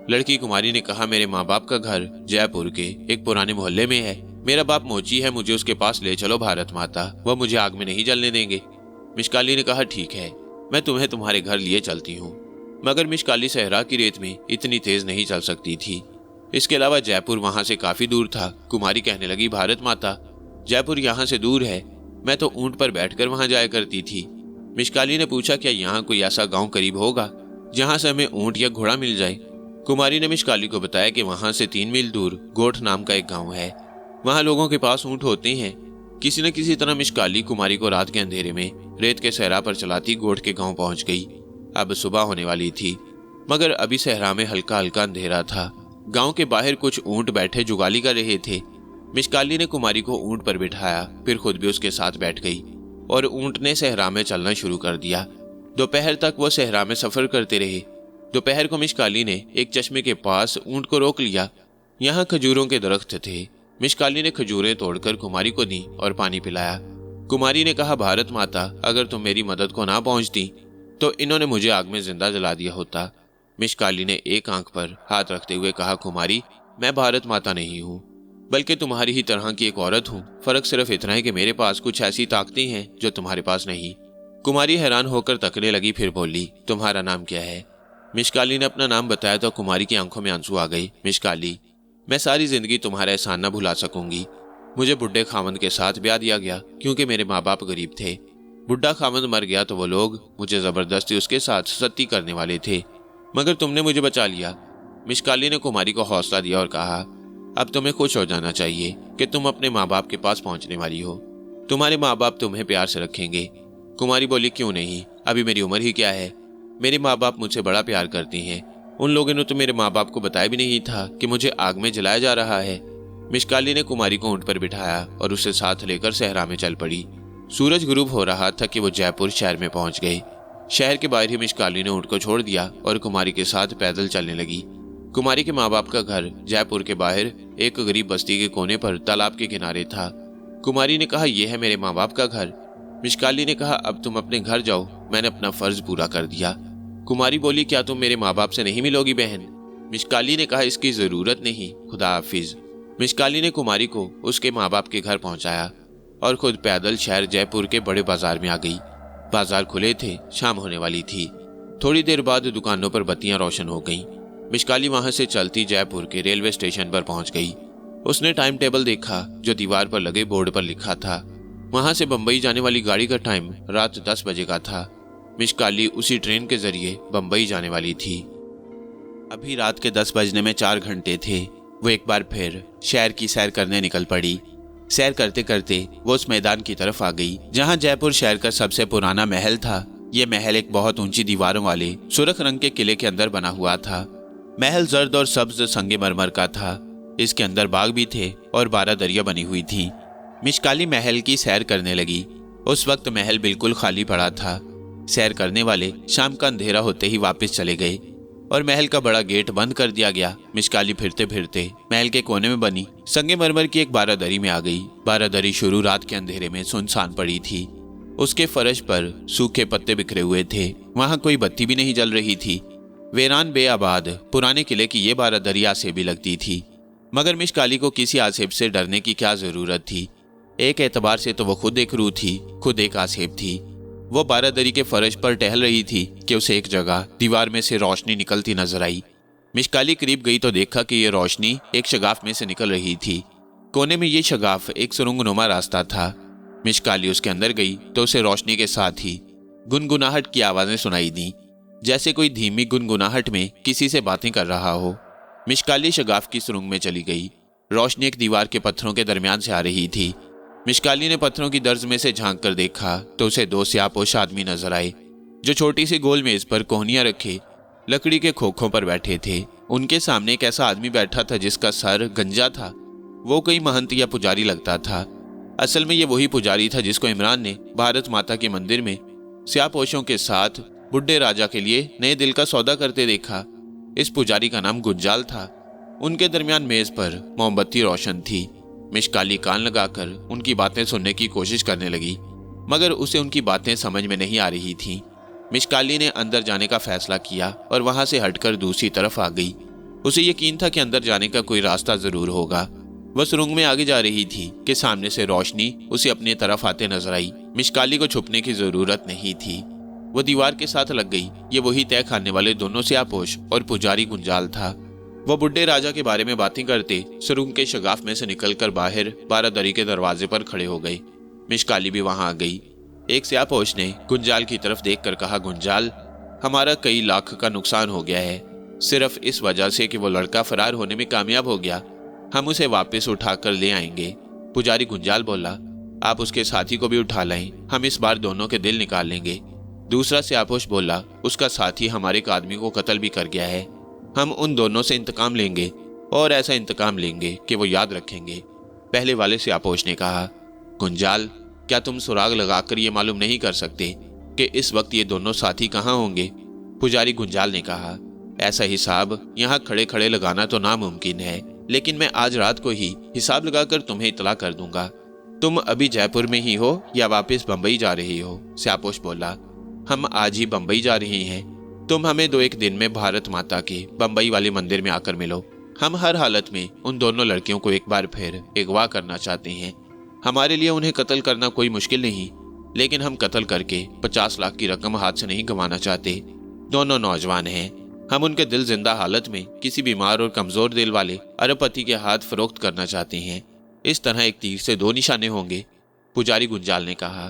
लड़की कुमारी ने कहा, मेरे माँ बाप का घर जयपुर के एक पुराने मोहल्ले में है। मेरा बाप मोची है, मुझे उसके पास ले चलो भारत माता, वह मुझे आग में नहीं जलने देंगे। मिशकाली ने कहा, ठीक है, मैं तुम्हें तुम्हारे घर लिए चलती हूँ। मगर मिशकाली सहरा की रेत में इतनी तेज नहीं चल सकती थी। इसके अलावा जयपुर वहां से काफी दूर था। कुमारी कहने लगी, भारत माता, जयपुर यहाँ से दूर है, मैं तो ऊंट पर बैठकर वहां जाया करती थी। मिशकाली ने पूछा, क्या यहाँ कोई ऐसा गांव करीब होगा जहां से हमें ऊंट या घोड़ा मिल जाए? कुमारी ने मिशकाली को बताया कि वहां से 3 मील दूर गोठ नाम का एक गाँव है, वहां लोगों के पास ऊंट होते हैं। किसी न किसी तरह मिशकाली कुमारी को रात के अंधेरे में रेत के सहरा पर चलाती गोठ के गांव पहुंच गई। अब सुबह होने वाली थी, मगर अभी सहरा में हल्का हल्का अंधेरा था। गांव के बाहर कुछ ऊंट बैठे जुगाली कर रहे थे। मिशकाली ने कुमारी को ऊंट पर बिठाया, फिर खुद भी उसके साथ बैठ गई और ऊंट ने सहरा में चलना शुरू कर दिया। दोपहर तक वो सहरा में सफर करते रहे। दोपहर को मिशकाली ने एक चश्मे के पास ऊंट को रोक लिया। यहाँ खजूरों के दरख्त थे। मिशकाली ने खजूरें तोड़कर कुमारी को दी और पानी पिलाया। कुमारी ने कहा, भारत माता, अगर तुम मेरी मदद को ना पहुंचती तो इन्होंने मुझे आग में जिंदा जला दिया होता। मिशकाली ने एक आंख पर हाथ रखते हुए कहा, कुमारी, मैं भारत माता नहीं हूँ, बल्कि तुम्हारी ही तरह की एक औरत हूँ। फर्क सिर्फ इतना है कि मेरे पास कुछ ऐसी ताकतें हैं जो तुम्हारे पास नहीं। कुमारी हैरान होकर तकने लगी, फिर बोली, तुम्हारा नाम क्या है? मिशकाली ने अपना नाम बताया तो कुमारी की आंखों में आंसू आ गए। मिशकाली, मैं सारी जिंदगी तुम्हारा एहसान न भुला सकूंगी। मुझे बुढ़े खामंद के साथ ब्याह दिया गया क्योंकि मेरे माँ बाप गरीब थे। बुढ़ा खामंद मर गया तो वो लोग मुझे जबरदस्ती उसके साथ सती करने वाले थे, मगर तुमने मुझे बचा लिया। मिशकाली ने कुमारी को हौसला दिया और कहा, अब तुम्हें खुश हो जाना चाहिए कि तुम अपने माँ बाप के पास पहुंचने वाली हो। तुम्हारे माँ बाप तुम्हें प्यार से रखेंगे। कुमारी बोली, क्यों नहीं, अभी मेरी उम्र ही क्या है। मेरे माँ बाप मुझसे बड़ा प्यार करते हैं। उन लोगों ने तो मेरे माँ बाप को बताया भी नहीं था कि मुझे आग में जलाया जा रहा है। मिशकाली ने कुमारी को ऊंट पर बिठाया और उसे साथ लेकर सहरा में चल पड़ी। सूरज गुरूब हो रहा था कि वो जयपुर शहर में पहुंच गए। शहर के बाहर ही मिशकाली ने ऊंट को छोड़ दिया और कुमारी के साथ पैदल चलने लगी। कुमारी के माँ बाप का घर जयपुर के बाहर एक गरीब बस्ती के कोने पर तालाब के किनारे था। कुमारी ने कहा, यह है मेरे माँ बाप का घर। मिशकाली ने कहा, अब तुम अपने घर जाओ, मैंने अपना फर्ज पूरा कर दिया। कुमारी बोली, क्या तुम मेरे माँ बाप से नहीं मिलोगी बहन? मिशकाली ने कहा, इसकी जरूरत नहीं, खुदा हाफिज। मिशकाली ने कुमारी को उसके माँ बाप के घर पहुंचाया और खुद पैदल शहर जयपुर के बड़े बाजार में आ गई। बाजार खुले थे, शाम होने वाली थी। थोड़ी देर बाद दुकानों पर बत्तियां रोशन हो गईं। मिशकाली वहां से चलती जयपुर के रेलवे स्टेशन पर पहुंच गई। उसने टाइम टेबल देखा जो दीवार पर लगे बोर्ड पर लिखा था। वहां से बंबई जाने वाली गाड़ी का टाइम रात 10 बजे का था। मिशकाली उसी ट्रेन के जरिए बंबई जाने वाली थी। अभी रात के 10 बजने में 4 घंटे थे। वो एक बार फिर शहर की सैर करने निकल पड़ी। सैर करते करते वो उस मैदान की तरफ आ गई जहां जयपुर शहर का सबसे पुराना महल था। यह महल एक बहुत ऊंची दीवारों वाले सुर्ख रंग के किले के अंदर बना हुआ था। महल जर्द और सब्ज संगमरमर का था। इसके अंदर बाग भी थे और 12 दरिया बनी हुई थी। मिशकाली महल की सैर करने लगी। उस वक्त महल बिल्कुल खाली पड़ा था। सैर करने वाले शाम का अंधेरा होते ही वापस चले गए और महल का बड़ा गेट बंद कर दिया गया। मिशकाली फिरते फिरते महल के कोने में बनी संगमरमर की एक बारादरी में आ गई। बारादरी शुरू रात के अंधेरे में सुनसान पड़ी थी। उसके फर्श पर सूखे पत्ते बिखरे हुए थे। वहां कोई बत्ती भी नहीं जल रही थी। वीरान बेआबाद पुराने किले की ये बारादरी आसेबी लगती थी, मगर मिशकाली को किसी आसेब से डरने की क्या जरूरत थी। एक एतबार से तो वो खुद एक रूह थी, खुद एक आसेब थी। वो बारादरी के फर्श पर टहल रही थी कि उसे एक जगह दीवार में से रोशनी निकलती नजर आई। मिशकाली करीब गई तो देखा कि ये रोशनी एक शगाफ में से निकल रही थी। कोने में ये शगाफ एक सुरंगनुमा रास्ता था। मिशकाली उसके अंदर गई तो उसे रोशनी के साथ ही गुनगुनाहट की आवाजें सुनाई दी, जैसे कोई धीमी गुनगुनाहट में किसी से बातें कर रहा हो। मिशकाली शगाफ की सुरंग में चली गई। रोशनी एक दीवार के पत्थरों के दरमियान से आ रही थी। मिशकाली ने पत्थरों की दर्ज में से झांक कर देखा तो उसे 2 स्याहपोश आदमी नजर आए जो छोटी सी गोल मेज पर कोहनियां रखे लकड़ी के खोखों पर बैठे थे। उनके सामने एक ऐसा आदमी बैठा था जिसका सर गंजा था। वो कोई महंत या पुजारी लगता था। असल में ये वही पुजारी था जिसको इमरान ने भारत माता के मंदिर में स्याहपोशों के साथ बुढ़े राजा के लिए नए दिल का सौदा करते देखा। इस पुजारी का नाम गुंजाल था। उनके दरमियान मेज पर मोमबत्ती रोशन थी। मिशकाली कान लगाकर उनकी बातें सुनने की कोशिश करने लगी, मगर उसे उनकी बातें समझ में नहीं आ रही थीं। मिशकाली ने अंदर जाने का फैसला किया और वहां से हटकर दूसरी तरफ आ गई। उसे यकीन था कि अंदर जाने का कोई रास्ता जरूर होगा। वह सुरंग में आगे जा रही थी कि सामने से रोशनी उसे अपनी तरफ आते नजर आई। मिशकाली को छुपने की जरूरत नहीं थी। वो दीवार के साथ लग गई। ये वही तय खाने वाले दोनों स्याहपोश और पुजारी गुंजाल था। वो बुढ़े राजा के बारे में बातें करते सुरंग के शगाफ में से निकलकर बाहर बारादरी के दरवाजे पर खड़े हो गए। मिशकाली भी वहां आ गई। एक स्याहपोश ने गुंजाल की तरफ देखकर कहा, गुंजाल, हमारा कई लाख का नुकसान हो गया है, सिर्फ इस वजह से कि वो लड़का फरार होने में कामयाब हो गया। हम उसे वापस उठाकर ले आएंगे। पुजारी गुंजाल बोला, आप उसके साथी को भी उठा लाएं, हम इस बार दोनों के दिल निकाल लेंगे। दूसरा स्याहपोश बोला, उसका साथी हमारे एक आदमी को कत्ल भी कर गया है, हम उन दोनों से इंतकाम लेंगे और ऐसा इंतकाम लेंगे कि वो याद रखेंगे। पहले वाले स्याहपोश ने कहा, गुंजाल, क्या तुम सुराग लगाकर ये मालूम नहीं कर सकते कि इस वक्त ये दोनों साथी कहाँ होंगे? पुजारी गुंजाल ने कहा, ऐसा हिसाब यहाँ खड़े खड़े लगाना तो नामुमकिन है। लेकिन मैं आज रात को ही हिसाब लगाकर तुम्हें इतला कर दूंगा। तुम अभी जयपुर में ही हो या वापस बंबई जा रही हो? स्यापोश बोला। हम आज ही बंबई जा रहे हैं। तुम हमें 2-1 दिन में भारत माता के बंबई वाले मंदिर में आकर मिलो। हम हर हालत में उन दोनों लड़कियों को एक बार फिर अगवा करना चाहते हैं। हमारे लिए उन्हें कत्ल करना कोई मुश्किल नहीं, लेकिन हम कत्ल करके 50 लाख की रकम हाथ से नहीं गंवाना चाहते। दोनों नौजवान हैं। हम उनके दिल जिंदा हालत में किसी बीमार और कमजोर दिल वाले अरबपति के हाथ फरोख्त करना चाहते हैं। इस तरह एक तीर से 2 निशाने होंगे। पुजारी गुंजाल ने कहा,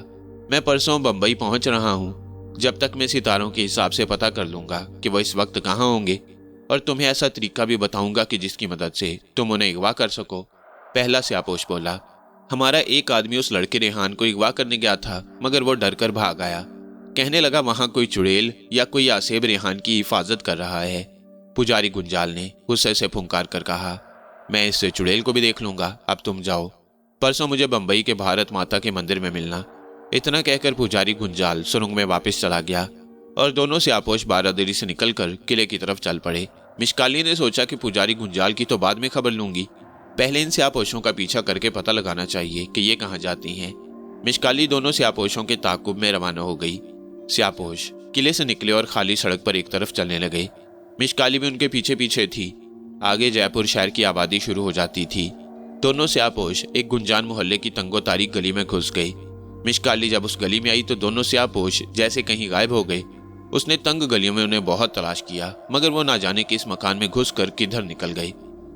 मैं परसों बंबई पहुंच रहा हूं। जब तक मैं सितारों के हिसाब से पता कर लूंगा कि वो इस वक्त कहाँ होंगे, और तुम्हें ऐसा तरीका भी बताऊंगा कि जिसकी मदद से तुम उन्हें अगवा कर सको। पहला स्यापोश बोला, हमारा एक आदमी उस लड़के रेहान को अगवा करने गया था, मगर वो डर कर भाग आया। कहने लगा वहां कोई चुड़ैल या कोई आसेब रेहान की हिफाजत कर रहा है। पुजारी गुंजाल ने गुस्से से फुंकार कर कहा, मैं इस चुड़ैल को भी देख लूंगा, अब तुम जाओ। परसों मुझे बंबई के भारत माता के मंदिर में मिलना। इतना कहकर पुजारी गुंजाल सुरंग में वापस चला गया और दोनों स्यापोश बारादरी से निकलकर किले की तरफ चल पड़े। मिशकाली ने सोचा कि पुजारी गुंजाल की तो बाद में खबर लूंगी, पहले इन स्यापोशों का पीछा करके पता लगाना चाहिए कि ये कहाँ जाती हैं। मिशकाली दोनों स्यापोशों के ताकुब में रवाना हो गई। स्यापोश किले से निकले और खाली सड़क पर एक तरफ चलने लगे। मिशकाली भी उनके पीछे पीछे थी। आगे जयपुर शहर की आबादी शुरू हो जाती थी। दोनों स्यापोश एक गुंजान मोहल्ले की तंगो तारीख गली में घुस गई। मिशकाली जब उस गली में आई तो दोनों स्यापोश जैसे कहीं गायब हो गए। उसने तंग गलियों में उन्हें बहुत तलाश किया, मगर वो ना जाने किस मकान में घुसकर किधर निकल गई।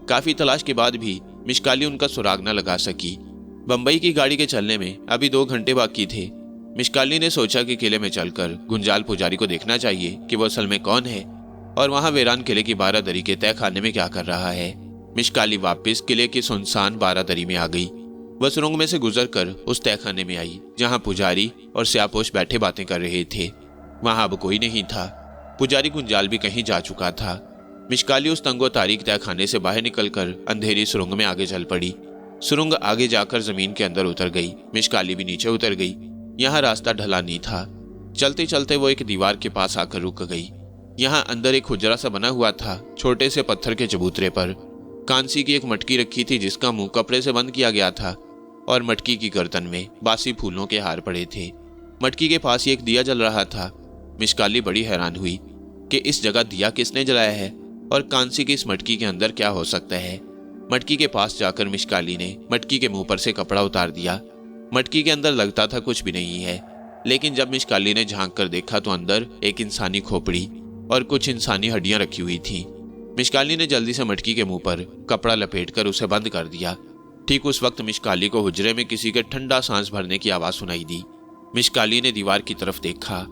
काफी तलाश के बाद भी मिशकाली उनका सुराग न लगा सकी। बंबई की गाड़ी के चलने में अभी 2 घंटे बाकी थे। मिशकाली ने सोचा कि किले में चलकर गुंजाल पुजारी को देखना चाहिए कि वो असल में कौन है और वहां वीरान किले की बारादरी के तय खाने में क्या कर रहा है। मिशकाली वापस किले की सुनसान बारादरी में आ गई। वह सुरंग में से गुजरकर उस तहखाने में आई जहां पुजारी और स्यापोश बैठे बातें कर रहे थे। वहां अब कोई नहीं था। पुजारी गुंजाल भी कहीं जा चुका था। मिशकाली उस तंगो तारीख तहखाने से बाहर निकलकर अंधेरी सुरंग में आगे चल पड़ी। सुरंग आगे जाकर जमीन के अंदर उतर गई। मिशकाली भी नीचे उतर गई। यहाँ रास्ता ढलानी था। चलते चलते वो एक दीवार के पास आकर रुक गई। यहाँ अंदर एक हुजरा सा बना हुआ था। छोटे से पत्थर के चबूतरे पर कांसी की एक मटकी रखी थी जिसका मुंह कपड़े से बंद किया गया था और मटकी की गर्दन में बासी फूलों के हार पड़े थे। मटकी के पास ही एक दिया जल रहा था। मिशकाली बड़ी हैरान हुई कि इस जगह दिया किसने जलाया है और कांसी की इस मटकी के अंदर क्या हो सकता है। मटकी के पास जाकर मिशकाली ने मटकी के मुंह पर से कपड़ा उतार दिया। मटकी के अंदर लगता था कुछ भी नहीं है, लेकिन जब मिशकाली ने झांक कर देखा तो अंदर एक इंसानी खोपड़ी और कुछ इंसानी हड्डियां रखी हुई थी। मिशकाली ने जल्दी से मटकी के मुंह पर कपड़ा लपेटकर उसे बंद कर दिया। ठीक उस वक्त मिशकाली को हुजरे में किसी के ठंडा सांस भरने की आवाज सुनाई दी। मिशकाली ने दीवार की तरफ देखा।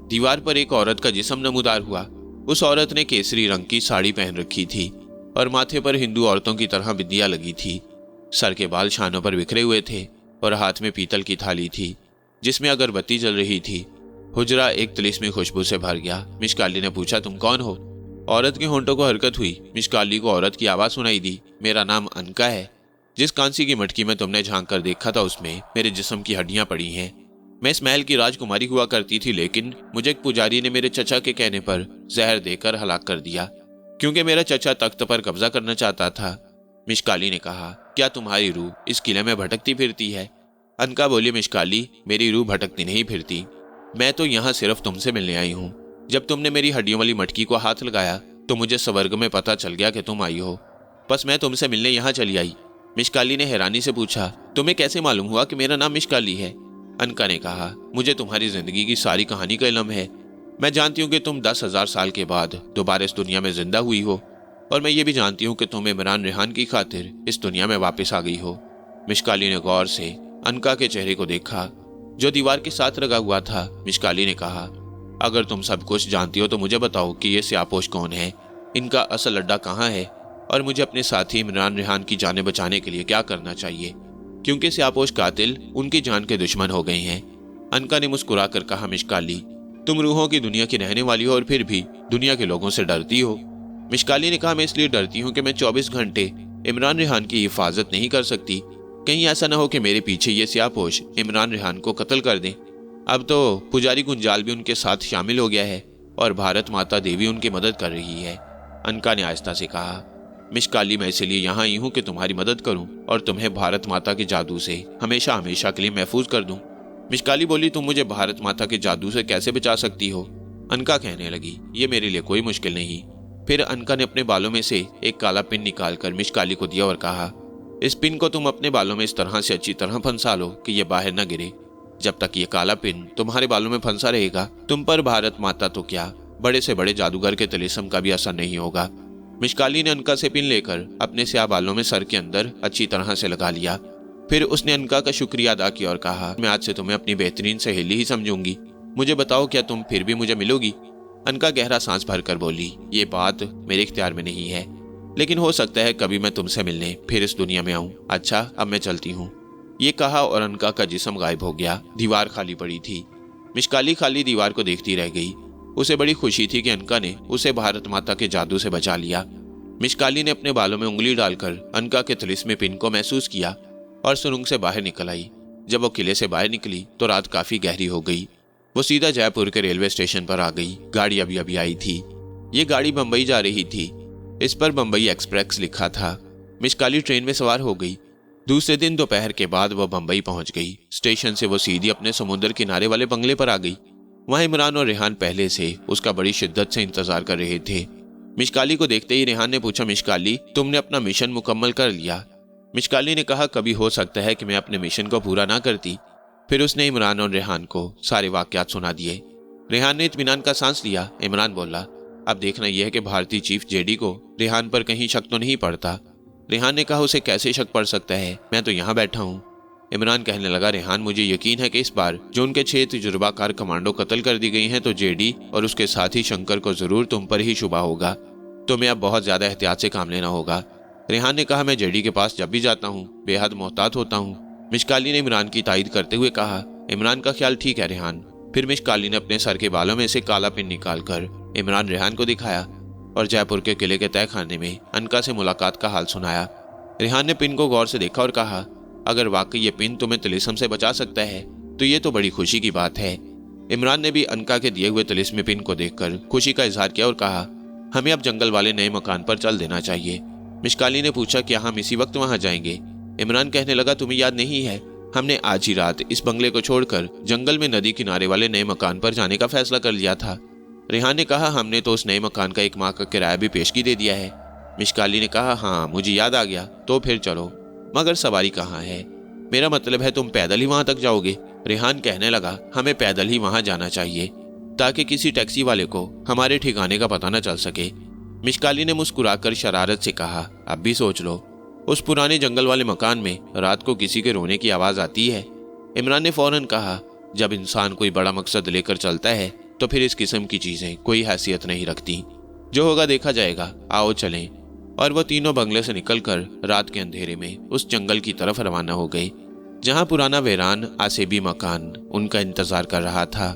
दीवार पर एक औरत का जिस्म नमूदार हुआ। उस औरत ने केसरी रंग की साड़ी पहन रखी थी और माथे पर हिंदू औरतों की तरह बिंदिया लगी थी। सर के बाल शानों पर बिखरे हुए थे और हाथ में पीतल की थाली थी जिसमें अगरबत्ती जल रही थी। हुजरा एक तिलिस्मी खुशबू से भर गया। मिशकाली ने पूछा, तुम कौन हो? औरत के होंठों को हरकत हुई। मिशकाली को औरत की आवाज सुनाई दी, मेरा नाम अनका है। जिस कांसी की मटकी में तुमने झांक कर देखा था उसमें मेरे जिस्म की हड्डियां पड़ी हैं। मैं इस महल की राजकुमारी हुआ करती थी, लेकिन मुझे एक पुजारी ने मेरे चचा के कहने पर जहर देकर हलाक कर दिया क्योंकि मेरा चचा तख्त पर कब्जा करना चाहता था। मिशकाली ने कहा, क्या तुम्हारी रूह इस किले में भटकती फिरती है? अनका बोली, मिशकाली, मेरी रूह भटकती नहीं फिरती। मैं तो यहाँ सिर्फ तुमसे मिलने आई हूँ। जब तुमने मेरी हड्डियों वाली मटकी को हाथ लगाया तो मुझे स्वर्ग में पता चल गया कि तुम आई हो। बस मैं तुमसे मिलने यहाँ चली आई। मिशकाली ने हैरानी से पूछा, तुम्हें कैसे मालूम हुआ कि मेरा नाम मिशकाली है? अनका ने कहा, मुझे तुम्हारी जिंदगी की सारी कहानी का इल्म है। मैं जानती हूँ कि तुम 10,000 साल के बाद दोबारा इस दुनिया में जिंदा हुई हो, और मैं ये भी जानती हूँ कि तुम इमरान रेहान की खातिर इस दुनिया में वापस आ गई हो। मिशकाली ने गौर से अनका के चेहरे को देखा जो दीवार के साथ लगा हुआ था। मिशकाली ने कहा, अगर तुम सब कुछ जानती हो तो मुझे बताओ कि ये स्यापोश कौन है, इनका असल अड्डा कहाँ है, और मुझे अपने साथी इमरान रेहान की जानें बचाने के लिए क्या करना चाहिए, क्योंकि स्यापोश कातिल उनकी जान के दुश्मन हो गए हैं। अनका ने मुस्कुरा कर कहा, मिशकाली, तुम रूहों की दुनिया की रहने वाली हो और फिर भी दुनिया के लोगों से डरती हो। मिशकाली ने कहा, मैं इसलिए डरती हूँ कि मैं 24 घंटे इमरान रेहान की हिफाजत नहीं कर सकती। कहीं ऐसा न हो कि मेरे पीछे ये स्यापोश इमरान रेहान को कत्ल कर दें। अब तो पुजारी गुंजाल भी उनके साथ शामिल हो गया है और भारत माता देवी उनकी मदद कर रही है। अनका ने आहिस्ता से कहा, मिशकाली, मैं इसलिए यहाँ आई हूँ कि तुम्हारी मदद करूँ और तुम्हें भारत माता के जादू से हमेशा हमेशा के लिए महफूज कर दूँ। मिशकाली बोली, तुम मुझे भारत माता के जादू से कैसे बचा सकती हो? अनका कहने लगी, ये मेरे लिए कोई मुश्किल नहीं। फिर अनका ने अपने बालों में से एक काला पिन निकालकर मिशकाली को दिया और कहा, इस पिन को तुम अपने बालों में इस तरह से अच्छी तरह फंसा लो कि ये बाहर न गिरे। जब तक ये काला पिन तुम्हारे बालों में फंसा रहेगा, तुम पर भारत माता तो क्या, बड़े से बड़े जादूगर के तिलिस्म का भी असर नहीं होगा। मिशकाली ने अनका से पिन लेकर अपने स्याह बालों में सर के अंदर अच्छी तरह से लगा लिया। फिर उसने अनका का शुक्रिया अदा किया और कहा, मैं आज से तुम्हें अपनी बेहतरीन सहेली ही समझूंगी। मुझे बताओ, क्या तुम फिर भी मुझे मिलोगी? अनका गहरा सांस भरकर बोली, ये बात मेरे इख्तियार में नहीं है, लेकिन हो सकता है कभी मैं तुमसे मिलने फिर इस दुनिया में आऊं। अच्छा, अब मैं चलती हूँ। ये कहा और अनका का जिस्म गायब हो गया। दीवार खाली पड़ी थी। मिशकाली खाली दीवार को देखती रह गई। उसे बड़ी खुशी थी कि अनका ने उसे भारत माता के जादू से बचा लिया। मिशकाली ने अपने बालों में उंगली डालकर अनका के तिलिस्म पिन को महसूस किया और सुरंग से बाहर निकल आई। जब वो किले से बाहर निकली तो रात काफी गहरी हो गई। वो सीधा जयपुर के रेलवे स्टेशन पर आ गई। गाड़ी अभी अभी आई थी। ये गाड़ी बंबई जा रही थी। इस पर बंबई एक्सप्रेस लिखा था। मिशकाली ट्रेन में सवार हो गई। दूसरे दिन दोपहर के बाद वह बंबई पहुंच गई। स्टेशन से वो सीधी अपने समुद्र किनारे वाले बंगले पर आ गई। वहां इमरान और रेहान पहले से उसका बड़ी शिद्दत से इंतजार कर रहे थे। मिशकाली को देखते ही रेहान ने पूछा, मिशकाली, तुमने अपना मिशन मुकम्मल कर लिया? मिशकाली ने कहा, कभी हो सकता है कि मैं अपने मिशन को पूरा ना करती। फिर उसने इमरान और रेहान को सारे वाकयात सुना दिए। रेहान ने इत्मीनान का सांस लिया। इमरान बोला, अब देखना यह है कि भारतीय चीफ जेडी को रेहान पर कहीं शक तो नहीं पड़ता। रेहान ने कहा, उसे कैसे शक पड़ सकता है, मैं तो यहाँ बैठा हूँ। इमरान कहने लगा, रेहान, मुझे यकीन है कि इस बार जो उनके 6 तजुर्बाकार कमांडो कत्ल कर दी गई हैं तो जेडी और उसके साथी शंकर को जरूर तुम पर ही शुबा होगा। तुम्हें अब बहुत ज्यादा एहतियात से काम लेना होगा। रेहान ने कहा, मैं जेडी के पास जब भी जाता हूँ बेहद मोहतात होता हूँ। मिशकाली ने इमरान की तायद करते हुए कहा, इमरान का ख्याल ठीक है रेहान। फिर मिशकाली ने अपने सर के बालों में से काला पिन निकालकर इमरान रेहान को दिखाया और जयपुर के किले के तहखाने में अनका से मुलाकात का हाल सुनाया। रेहान ने पिन को गौर से देखा और कहा, अगर वाकई ये पिन तुम्हें तिलिस्म से बचा सकता है तो ये तो बड़ी खुशी की बात है। इमरान ने भी अनका के दिए हुए तिलिस्म पिन को देखकर खुशी का इजहार किया और कहा, हमें अब जंगल वाले नए मकान पर चल देना चाहिए। मिशकाली ने पूछा, क्या हम इसी वक्त वहां जाएंगे? इमरान कहने लगा, तुम्हें याद नहीं है, हमने आज ही रात इस बंगले को छोड़कर जंगल में नदी किनारे वाले नए मकान पर जाने का फैसला कर लिया था। रेहान ने कहा, हमने तो उस नए मकान का 1 माह का किराया भी पेशगी दे दिया है। मिशकाली ने कहा, हाँ मुझे याद आ गया, तो फिर चलो, मगर सवारी कहाँ है? मेरा मतलब है तुम पैदल ही वहां तक जाओगे? रेहान कहने लगा, हमें पैदल ही वहां जाना चाहिए ताकि किसी टैक्सी वाले को हमारे ठिकाने का पता न चल सके। मिशकाली ने मुस्कुराकर शरारत से कहा, अब भी सोच लो, उस पुराने जंगल वाले मकान में रात को किसी के रोने की आवाज आती है। इमरान ने फौरन कहा, जब इंसान कोई बड़ा मकसद लेकर चलता है तो फिर इस किस्म की चीजें कोई हैसियत नहीं रखती। जो होगा देखा जाएगा, आओ चलें। और वो तीनों बंगले से निकलकर रात के अंधेरे में उस जंगल की तरफ रवाना हो गए जहां पुराना वीरान आसेबी मकान उनका इंतजार कर रहा था।